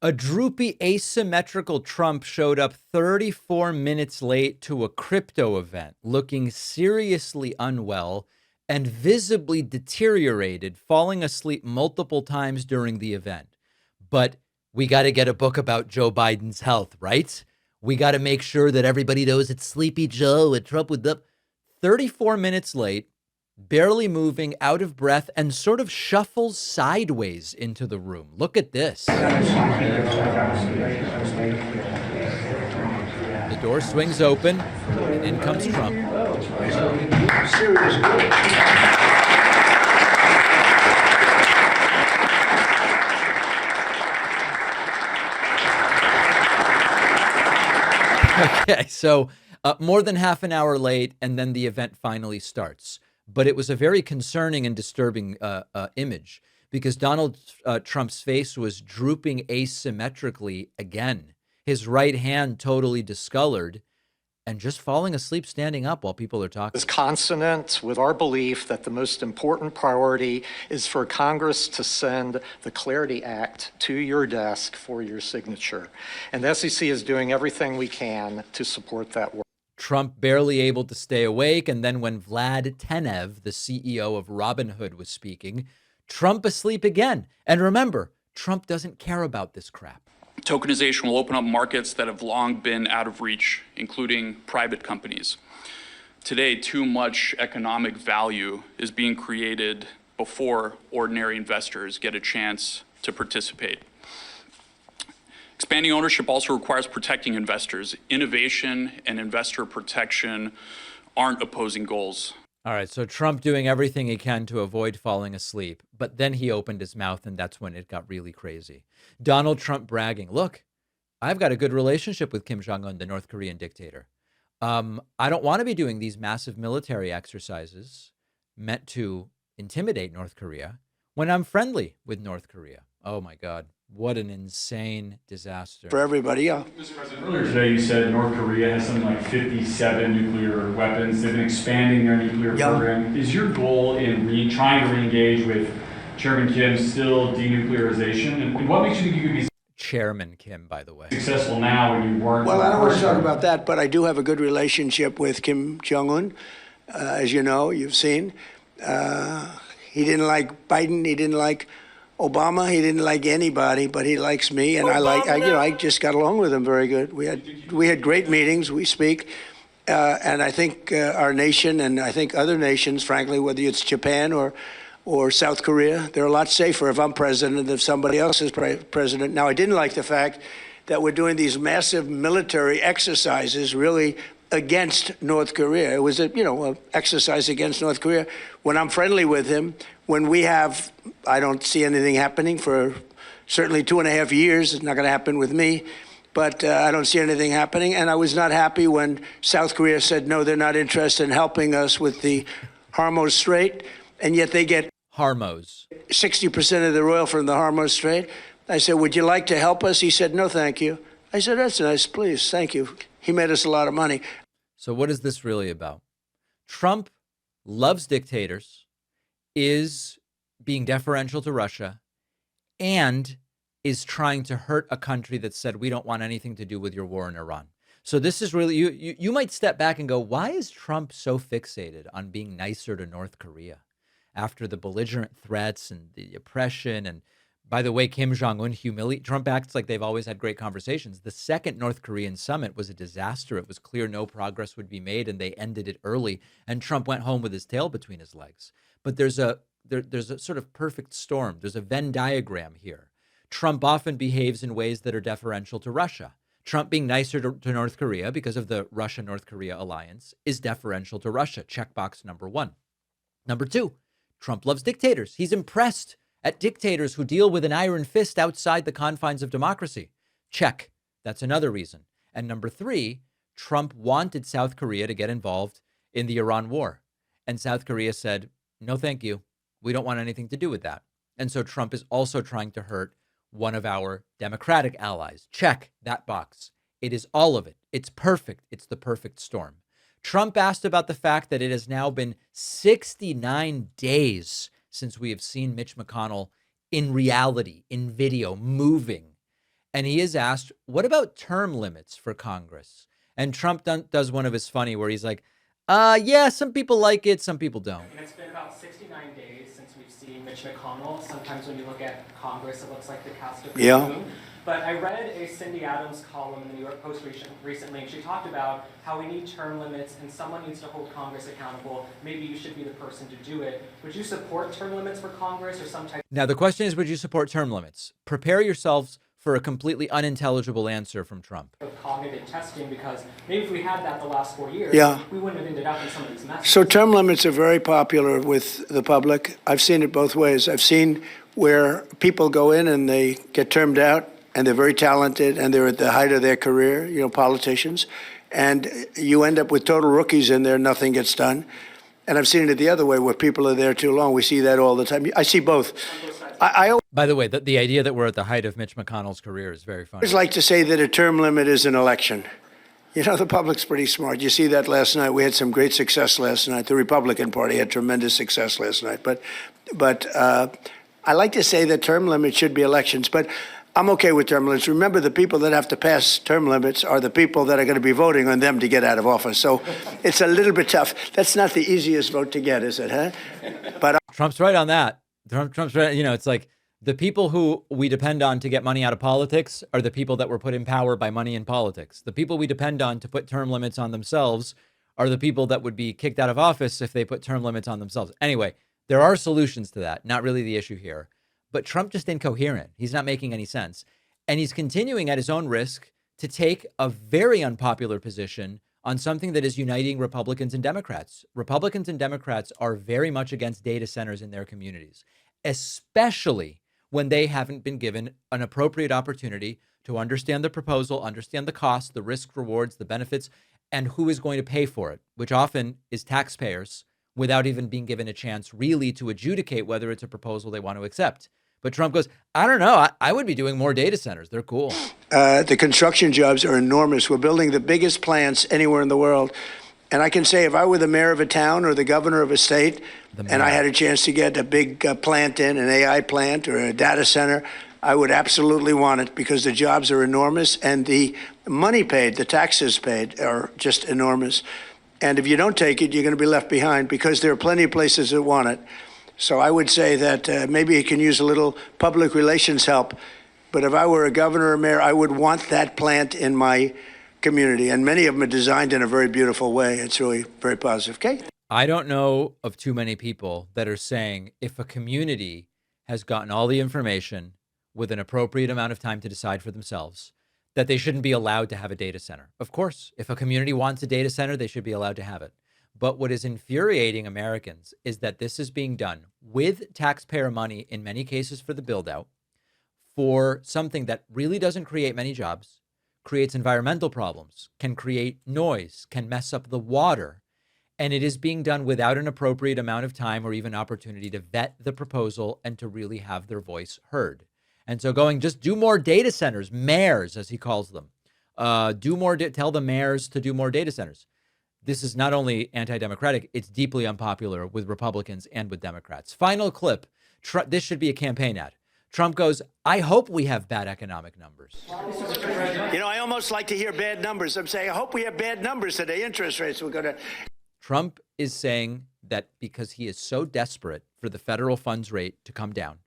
A droopy, asymmetrical Trump showed up 34 minutes late to a crypto event, looking seriously unwell and visibly deteriorated, falling asleep multiple times during the event. But we got to get a book about Joe Biden's health, right? We got to make sure that everybody knows it's Sleepy Joe and Trump with the 34 minutes late, barely moving, out of breath, and sort of shuffles sideways into the room. Look at this. The door swings open, and in comes Trump. Okay, so more than half an hour late, and then the event finally starts. But it was a very concerning and disturbing image because Donald Trump's face was drooping asymmetrically again, his right hand totally discolored, and just falling asleep standing up while people are talking. Is consonant with our belief that the most important priority is for Congress to send the Clarity Act to your desk for your signature. And the SEC is doing everything we can to support that work. Trump barely able to stay awake. And then when Vlad Tenev, the CEO of Robinhood, was speaking, Trump asleep again. And remember, Trump doesn't care about this crap. Tokenization will open up markets that have long been out of reach, including private companies. Today, too much economic value is being created before ordinary investors get a chance to participate. Expanding ownership also requires protecting investors. Innovation and investor protection aren't opposing goals. All right, so Trump doing everything he can to avoid falling asleep, but then he opened his mouth and that's when it got really crazy. Donald Trump bragging, look, I've got a good relationship with Kim Jong-un, the North Korean dictator. I don't want to be doing these massive military exercises meant to intimidate North Korea when I'm friendly with North Korea. Oh my God, what an insane disaster. For everybody, yeah. Mr. President, earlier today you said North Korea has something like 57 nuclear weapons. They've been expanding their nuclear program. Is your goal in trying to re-engage with Chairman Kim still denuclearization? And what makes you think you could be Chairman Kim, by the way, successful now when you weren't? Well, I don't want to talk about that, but I do have a good relationship with Kim Jong-un. As you know, you've seen. He didn't like Biden. He didn't like Obama. He didn't like anybody, but he likes me, and I just got along with him very good. We had great meetings. We speak, and I think our nation, and I think other nations, frankly, whether it's Japan or South Korea, they're a lot safer if I'm president than if somebody else is president. Now, I didn't like the fact that we're doing these massive military exercises, really against North Korea. It was a exercise against North Korea. When I'm friendly with him, when I don't see anything happening for certainly 2.5 years. It's not going to happen with me, but I don't see anything happening. And I was not happy when South Korea said, no, they're not interested in helping us with the Hormuz Strait, and yet they get 60% of the oil from the Hormuz Strait. I said, would you like to help us? He said, no, thank you. I said, that's nice, please, thank you. He made us a lot of money. So what is this really about? Trump loves dictators, is being deferential to Russia, and is trying to hurt a country that said, we don't want anything to do with your war in Iran. So this is really, you might step back and go, why is Trump so fixated on being nicer to North Korea after the belligerent threats and the oppression? And by the way, Kim Jong-un Trump acts like they've always had great conversations. The second North Korean summit was a disaster. It was clear no progress would be made, and they ended it early. And Trump went home with his tail between his legs. But there's a sort of perfect storm. There's a Venn diagram here. Trump often behaves in ways that are deferential to Russia. Trump being nicer to North Korea because of the Russia-North Korea alliance is deferential to Russia. Checkbox number one. Number two, Trump loves dictators. He's impressed at dictators who deal with an iron fist outside the confines of democracy. Check. That's another reason. And number three, Trump wanted South Korea to get involved in the Iran war. And South Korea said, no, thank you. We don't want anything to do with that. And so Trump is also trying to hurt one of our democratic allies. Check that box. It is all of it. It's perfect. It's the perfect storm. Trump asked about the fact that it has now been 69 days since we have seen Mitch McConnell in reality, in video, moving. And he is asked, what about term limits for Congress? And Trump does one of his funny where he's like, yeah, some people like it, some people don't. And it's been about 69 days since we've seen Mitch McConnell. Sometimes when you look at Congress, it looks like the cast of Moon. But I read a Cindy Adams column in the New York Post recently, and she talked about how we need term limits and someone needs to hold Congress accountable. Maybe you should be the person to do it. Would you support term limits for Congress or some type? Now, the question is, would you support term limits? Prepare yourselves for a completely unintelligible answer from Trump. Of cognitive testing, because maybe if we had that the last 4 years, we wouldn't have ended up in some of these messes. So term limits are very popular with the public. I've seen it both ways. I've seen where people go in and they get termed out, and they're very talented, and they're at the height of their career, politicians, and you end up with total rookies in there, nothing gets done. And I've seen it the other way, where people are there too long. We see that all the time. I see both. By the way, the idea that we're at the height of Mitch McConnell's career is very funny. I always like to say that a term limit is an election. The public's pretty smart. You see that last night. We had some great success last night. The Republican Party had tremendous success last night. But I like to say that term limits should be elections. But I'm okay with term limits. Remember, the people that have to pass term limits are the people that are going to be voting on them to get out of office. So it's a little bit tough. That's not the easiest vote to get, is it, huh? But Trump's right on that. Trump's right. It's like the people who we depend on to get money out of politics are the people that were put in power by money in politics. The people we depend on to put term limits on themselves are the people that would be kicked out of office if they put term limits on themselves. Anyway, there are solutions to that. Not really the issue here. But Trump just incoherent. He's not making any sense. And he's continuing at his own risk to take a very unpopular position on something that is uniting Republicans and Democrats. Republicans and Democrats are very much against data centers in their communities, especially when they haven't been given an appropriate opportunity to understand the proposal, understand the costs, the risk, rewards, the benefits, and who is going to pay for it, which often is taxpayers, without even being given a chance really to adjudicate whether it's a proposal they want to accept. But Trump goes, I don't know. I would be doing more data centers. They're cool. The construction jobs are enormous. We're building the biggest plants anywhere in the world. And I can say if I were the mayor of a town or the governor of a state, and I had a chance to get a big plant in, an AI plant or a data center, I would absolutely want it because the jobs are enormous and the money paid, the taxes paid are just enormous. And if you don't take it, you're going to be left behind because there are plenty of places that want it. So I would say that maybe it can use a little public relations help. But if I were a governor or mayor, I would want that plant in my community. And many of them are designed in a very beautiful way. It's really very positive. Okay. I don't know of too many people that are saying if a community has gotten all the information with an appropriate amount of time to decide for themselves, that they shouldn't be allowed to have a data center. Of course, if a community wants a data center, they should be allowed to have it. But what is infuriating Americans is that this is being done with taxpayer money, in many cases for the build out, for something that really doesn't create many jobs, creates environmental problems, can create noise, can mess up the water. And it is being done without an appropriate amount of time or even opportunity to vet the proposal and to really have their voice heard. And so just do more data centers, mayors, as he calls them. Tell the mayors to do more data centers. This is not only anti-democratic, it's deeply unpopular with Republicans and with Democrats. Final clip. This should be a campaign ad. Trump goes, I hope we have bad economic numbers. I almost like to hear bad numbers. I'm saying, I hope we have bad numbers today. Interest rates will go to. Trump is saying that because he is so desperate for the federal funds rate to come down,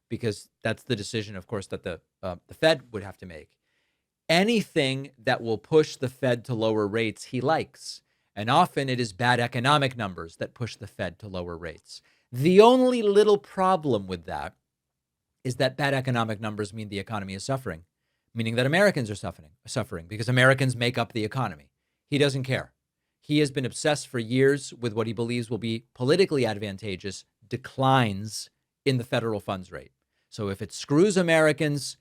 because that's the decision, of course, that the Fed would have to make. Anything that will push the Fed to lower rates, he likes. And often it is bad economic numbers that push the Fed to lower rates. The only little problem with that is that bad economic numbers mean the economy is suffering, meaning that Americans are suffering because Americans make up the economy. He doesn't care. He has been obsessed for years with what he believes will be politically advantageous declines in the federal funds rate. So if it screws Americans,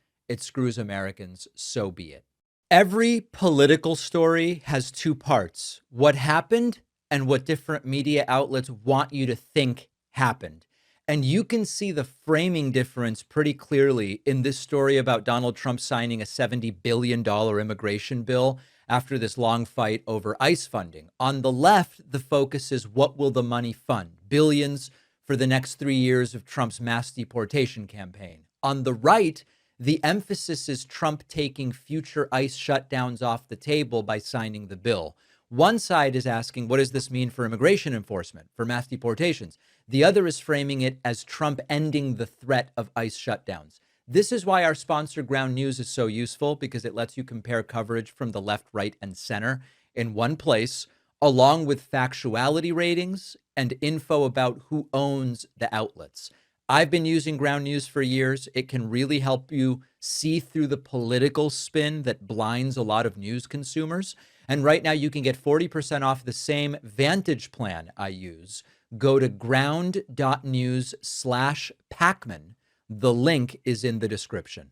so be it. Every political story has two parts: what happened and what different media outlets want you to think happened. And you can see the framing difference pretty clearly in this story about Donald Trump signing a $70 billion immigration bill after this long fight over ICE funding. On the left, the focus is what will the money fund? Billions for the next 3 years of Trump's mass deportation campaign. On the right, The emphasis is Trump taking future ICE shutdowns off the table by signing the bill. One side is asking, what does this mean for immigration enforcement, for mass deportations? The other is framing it as Trump ending the threat of ICE shutdowns. This is why our sponsor Ground News is so useful, because it lets you compare coverage from the left, right, and center in one place, along with factuality ratings and info about who owns the outlets. I've been using Ground News for years. It can really help you see through the political spin that blinds a lot of news consumers. And right now you can get 40% off the same Vantage plan I use. Go to ground.news/Pakman. The link is in the description.